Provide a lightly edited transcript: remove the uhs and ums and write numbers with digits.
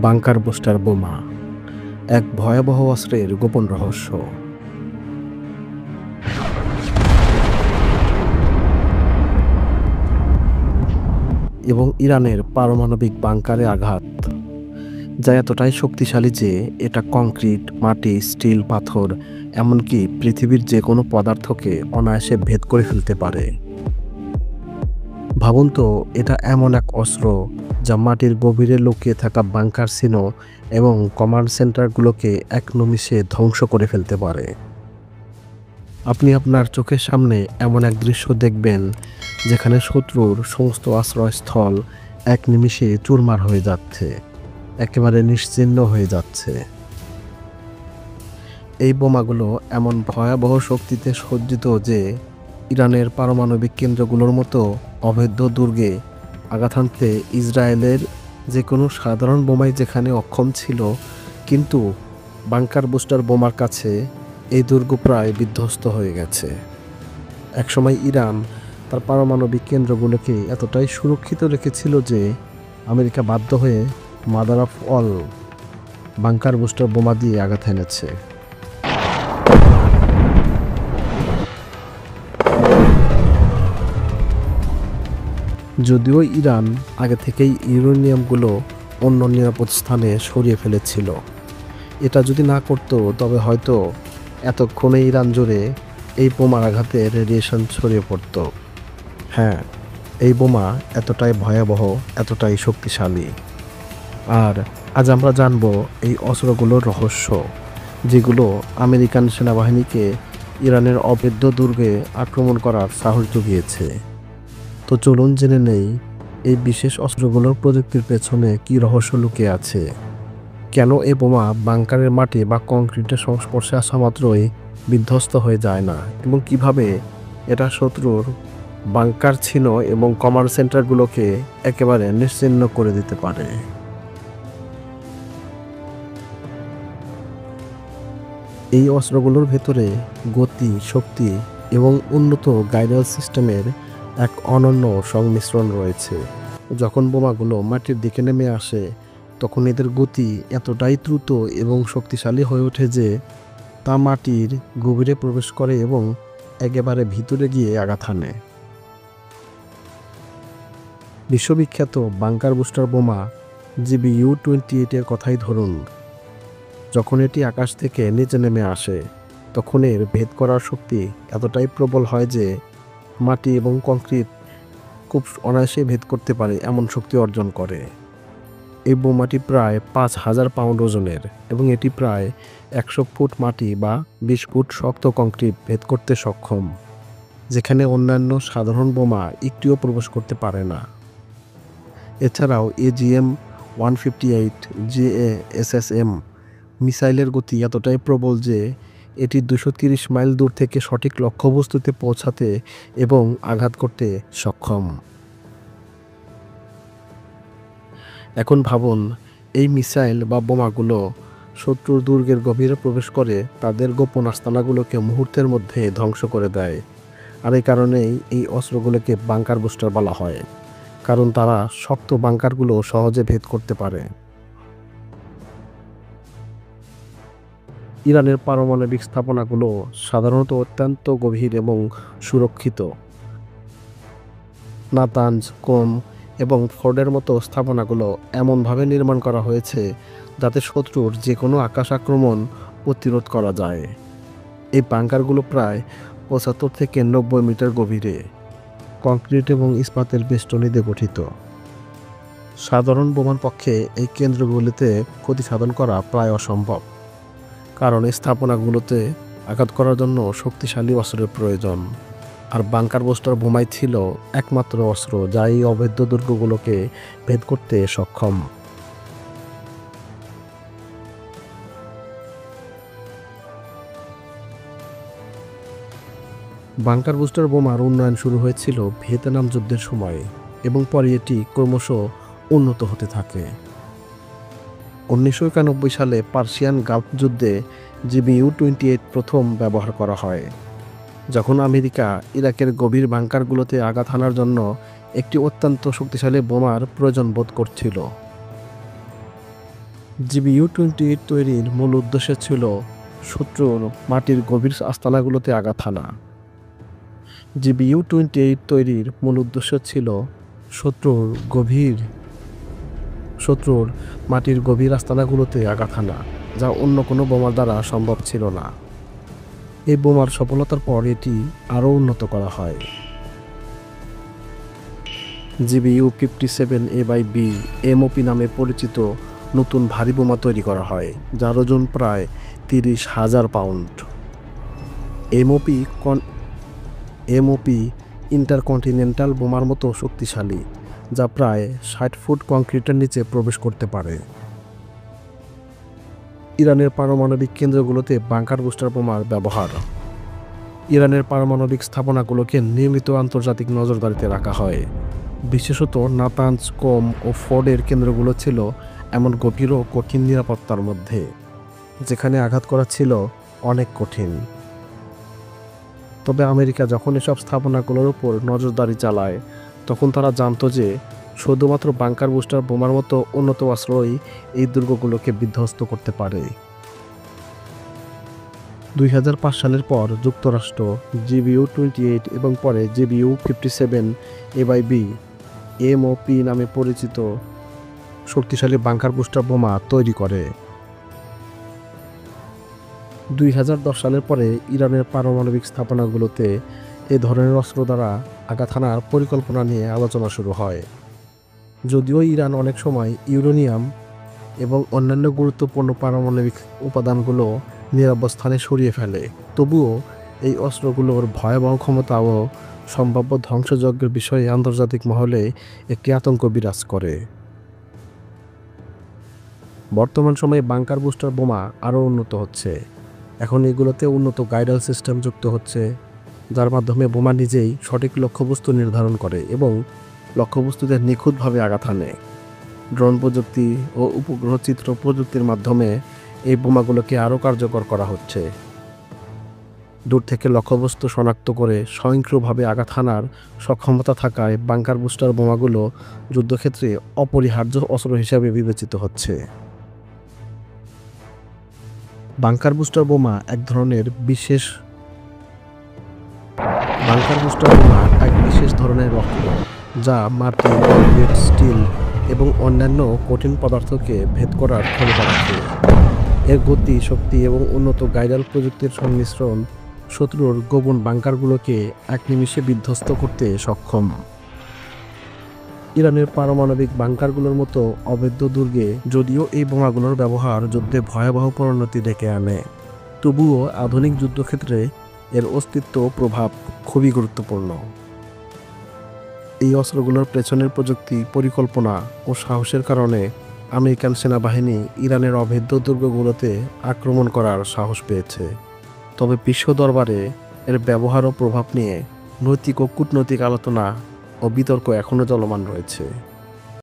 Bunker booster বোমা, এক ভয়াবহ অস্ত্রের গোপন রহস্য। এবং ইরানের পারমাণবিক বাংকারে আঘাত, যা এতটাই শক্তিশালী যে এটা কংক্রিট, মাটি, স্টিল, পাথর, এমনকি পৃথিবীর যে কোনো পদার্থকে অনায়াসে ভেদ করে ফেলতে পারে। ভাবুন তো, এটা এমন এক অস্ত্র যা মাটির গভীরে লুকিয়ে থাকা বাংকার চিহ্ন এবং কমান্ড সেন্টারগুলোকে এক নিমিষে ধ্বংস করে ফেলতে পারে। আপনি আপনার চোখের সামনে এমন এক দৃশ্য দেখবেন যেখানে শত্রুর সমস্ত আশ্রয়স্থল এক নিমিষে চুরমার হয়ে যাচ্ছে, একেবারে নিশ্চিহ্ন হয়ে যাচ্ছে। এই বোমাগুলো এমন ভয়াবহ শক্তিতে সজ্জিত যে ইরানের পারমাণবিক কেন্দ্রগুলোর মতো অভেদ্য দুর্গে আঘাত হানতে ইসরায়েলের যে কোনো সাধারণ বোমাই যেখানে অক্ষম ছিল, কিন্তু বাংকার বুস্টার বোমার কাছে এই দুর্গ প্রায় বিধ্বস্ত হয়ে গেছে। একসময় ইরান তার পারমাণবিক কেন্দ্রগুলোকে এতটাই সুরক্ষিত রেখেছিল যে আমেরিকা বাধ্য হয়ে mother of all bunker booster বোমা দিয়ে আঘাত এনেছে। যদিও ইরান আগে থেকেই ইউরেনিয়ামগুলো অন্য নিরাপদ স্থানে সরিয়ে ফেলেছিল, এটা যদি না করতো তবে হয়তো এতক্ষণে ইরান জুড়ে এই বোমার আঘাতে রেডিয়েশন ছড়িয়ে পড়ত। হ্যাঁ, এই বোমা এতটাই ভয়াবহ, এতটাই শক্তিশালী। আর আজ আমরা জানব এই অস্ত্রগুলোর রহস্য, যেগুলো আমেরিকান সেনাবাহিনীকে ইরানের অভেদ্য দুর্গে আক্রমণ করার সাহস জুগিয়েছে। তো চলুন জেনে নেই এই বিশেষ অস্ত্রগুলোর প্রযুক্তির পেছনে কী রহস্য লুকিয়ে আছে। কেন এ বোমা বাংকারের মাটি বা কংক্রিটের সংস্পর্শে আসা মাত্রই বিধ্বস্ত হয়ে যায় না, এবং কিভাবে এটা শত্রুর বাংকার ছিল এবং কমান্ড সেন্টারগুলোকে একেবারে নিশ্চিহ্ন করে দিতে পারে। এই অস্ত্রগুলোর ভেতরে গতি, শক্তি এবং উন্নত গাইডেন্স সিস্টেমের এক অনন্য সংমিশ্রণ রয়েছে। যখন বোমাগুলো মাটির দিকে নেমে আসে, তখন এদের গতি এতটাই দ্রুত এবং শক্তিশালী হয়ে ওঠে যে তা মাটির গভীরে প্রবেশ করে এবং একেবারে ভিতরে গিয়ে আঘাত হানে। বিশ্ববিখ্যাত বাংকার বুস্টার বোমা GBU-28 এর কথাই ধরুন। যখন এটি আকাশ থেকে নিচে নেমে আসে, তখন এর ভেদ করার শক্তি এতটাই প্রবল হয় যে মাটি এবং কংক্রিট খুব অনায়াসে ভেদ করতে পারে এমন শক্তি অর্জন করে। এই বোমাটি প্রায় 5000 পাউন্ড ওজনের এবং এটি প্রায় 100 ফুট মাটি বা 20 ফুট শক্ত কংক্রিট ভেদ করতে সক্ষম, যেখানে অন্যান্য সাধারণ বোমা একটিও প্রবেশ করতে পারে না। এছাড়াও AGM-158 JASSM মিসাইলের গতি এতটাই প্রবল যে এটি 230 মাইল দূর থেকে সঠিক লক্ষ্যবস্তুতে পৌঁছাতে এবং আঘাত করতে সক্ষম। এখন ভাবুন, এই মিসাইল বা বোমাগুলো শত্রুর দুর্গের গভীরে প্রবেশ করে তাদের গোপন আস্তানাগুলোকে মুহূর্তের মধ্যে ধ্বংস করে দেয়। আর এই কারণেই এই অস্ত্রগুলোকে বাংকার বুস্টার বলা হয়, কারণ তারা শক্ত বাংকারগুলো সহজে ভেদ করতে পারে। ইরানের পারমাণবিক স্থাপনাগুলো সাধারণত অত্যন্ত গভীর এবং সুরক্ষিত। নাতানজ, কোম এবং ফোর্ডের মতো স্থাপনাগুলো এমনভাবে নির্মাণ করা হয়েছে যাতে শত্রুর যে কোনো আকাশ আক্রমণ প্রতিরোধ করা যায়। এই বাংকারগুলো প্রায় 75 থেকে 90 মিটার গভীরে, কংক্রিট এবং ইস্পাতের বেষ্টনী দিয়ে গঠিত। সাধারণ বোমার পক্ষে এই কেন্দ্রগুলিতে ক্ষতি সাধন করা প্রায় অসম্ভব, কারণ এই স্থাপনাগুলোতে আঘাত করার জন্য শক্তিশালী অস্ত্রের প্রয়োজন। আর বাংকার বুস্টার বোমাই ছিল একমাত্র অস্ত্র যা এই অভেদ্য দুর্গগুলোকে ভেদ করতে সক্ষম। বাংকার বুস্টার বোমার উন্নয়ন শুরু হয়েছিল ভিয়েতনাম যুদ্ধের সময় এবং পরে এটি ক্রমশ উন্নত হতে থাকে। 1991 সালে পার্সিয়ান গালফ যুদ্ধে GBU-28 প্রথম ব্যবহার করা হয়, যখন আমেরিকা ইরাকের গভীর বাংকারগুলোতে আঘাত হানার জন্য একটি অত্যন্ত শক্তিশালী বোমার প্রয়োজন বোধ করছিল। GBU-28 তৈরির মূল উদ্দেশ্য ছিল শত্রুর মাটির গভীর আস্তানাগুলোতে আঘাত হানা। GBU-28 তৈরির মূল উদ্দেশ্য ছিল শত্রুর মাটির গভীর আস্তানাগুলোতে আঘাত হানা, যা অন্য কোনো বোমার দ্বারা সম্ভব ছিল না। এই বোমার সফলতার পর এটি আরও উন্নত করা হয়। GBU-57A/B MOP নামে পরিচিত নতুন ভারী বোমা তৈরি করা হয়, যার ওজন প্রায় 30,000 পাউন্ড। MOP ইন্টারকন্টিনেন্টাল বোমার মতো শক্তিশালী, যা প্রায় 60 ফুট কংক্রিটের নিচে প্রবেশ করতে পারে। ইরানের পারমাণবিক কেন্দ্রগুলোতে বাংকার বুস্টার বোমার ব্যবহার। ইরানের পারমাণবিক স্থাপনাগুলোকে নিয়মিত আন্তর্জাতিক নজরদারিতে রাখা হয়। বিশেষত নাতানজ, কোম ও ফোর্ডের কেন্দ্রগুলো ছিল এমন গভীর ও কঠিন নিরাপত্তার মধ্যে, যেখানে আঘাত করা ছিল অনেক কঠিন। তবে আমেরিকা যখন এসব স্থাপনাগুলোর উপর নজরদারি চালায়, তখন তারা জানত যে শুধুমাত্র বাংকার বুস্টার বোমার মতো উন্নত অস্ত্রই এই দুর্গগুলোকে বিধ্বস্ত করতে পারে। 2005 সালের পর যুক্তরাষ্ট্র GBU-28 এবং পরে GBU-57A/B MOP নামে পরিচিত শক্তিশালী বাংকার বুস্টার বোমা তৈরি করে। 2010 সালের পরে ইরানের পারমাণবিক স্থাপনাগুলোতে এ ধরনের অস্ত্র দ্বারা আঘাত হানার পরিকল্পনা নিয়ে আলোচনা শুরু হয়। যদিও ইরান অনেক সময় ইউরেনিয়াম এবং অন্যান্য গুরুত্বপূর্ণ পারমাণবিক উপাদানগুলো নিরাপদ স্থানে সরিয়ে ফেলে, তবুও এই অস্ত্রগুলোর ভয়াবহ ক্ষমতা ও সম্ভাব্য ধ্বংসযজ্ঞের বিষয়ে আন্তর্জাতিক মহলে একটি আতঙ্ক বিরাজ করে। বর্তমান সময়ে বাংকার বুস্টার বোমা আরও উন্নত হচ্ছে। এখন এগুলোতে উন্নত গাইডেন্স সিস্টেম যুক্ত হচ্ছে, যার মাধ্যমে বোমা নিজেই সঠিক লক্ষ্যবস্তু নির্ধারণ করে এবং লক্ষ্যবস্তুতে নিখুঁতভাবে আঘাত হানে। ড্রোন প্রযুক্তি ও উপগ্রহ চিত্র প্রযুক্তির মাধ্যমে এই বোমাগুলোকে আরও কার্যকর করা হচ্ছে। দূর থেকে লক্ষ্যবস্তু শনাক্ত করে স্বয়ংক্রিয়ভাবে আঘাত হানার সক্ষমতা থাকায় বাংকার বুস্টার বোমাগুলো যুদ্ধক্ষেত্রে অপরিহার্য অস্ত্র হিসাবে বিবেচিত হচ্ছে। বাংকার বুস্টার বোমা এক বিশেষ ধরনের অস্ত্র, যা মাটি, কংক্রিট, স্টিল এবং অন্যান্য কঠিন পদার্থকে ভেদ করার ক্ষমতা রাখে। এর গতি, শক্তি এবং উন্নত গাইডাল প্রযুক্তির সংমিশ্রণ শত্রুর গোপন বাংকারগুলোকে এক নিমিষে বিধ্বস্ত করতে সক্ষম। ইরানের পারমাণবিক বাংকারগুলোর মতো অবৈধ দুর্গে যদিও এই বোমাগুলোর ব্যবহার যুদ্ধে ভয়াবহ পরিণতি ডেকে আনে, তবুও আধুনিক যুদ্ধক্ষেত্রে এর অস্তিত্ব ও প্রভাব খুবই গুরুত্বপূর্ণ। এই অস্ত্রগুলোর পেছনের প্রযুক্তি, পরিকল্পনা ও সাহসের কারণে আমেরিকান সেনাবাহিনী ইরানের অভেদ্য দুর্গগুলোতে আক্রমণ করার সাহস পেয়েছে। তবে বিশ্ব দরবারে এর ব্যবহার ও প্রভাব নিয়ে নৈতিক ও কূটনৈতিক আলোচনা ও বিতর্ক এখনও চলমান রয়েছে।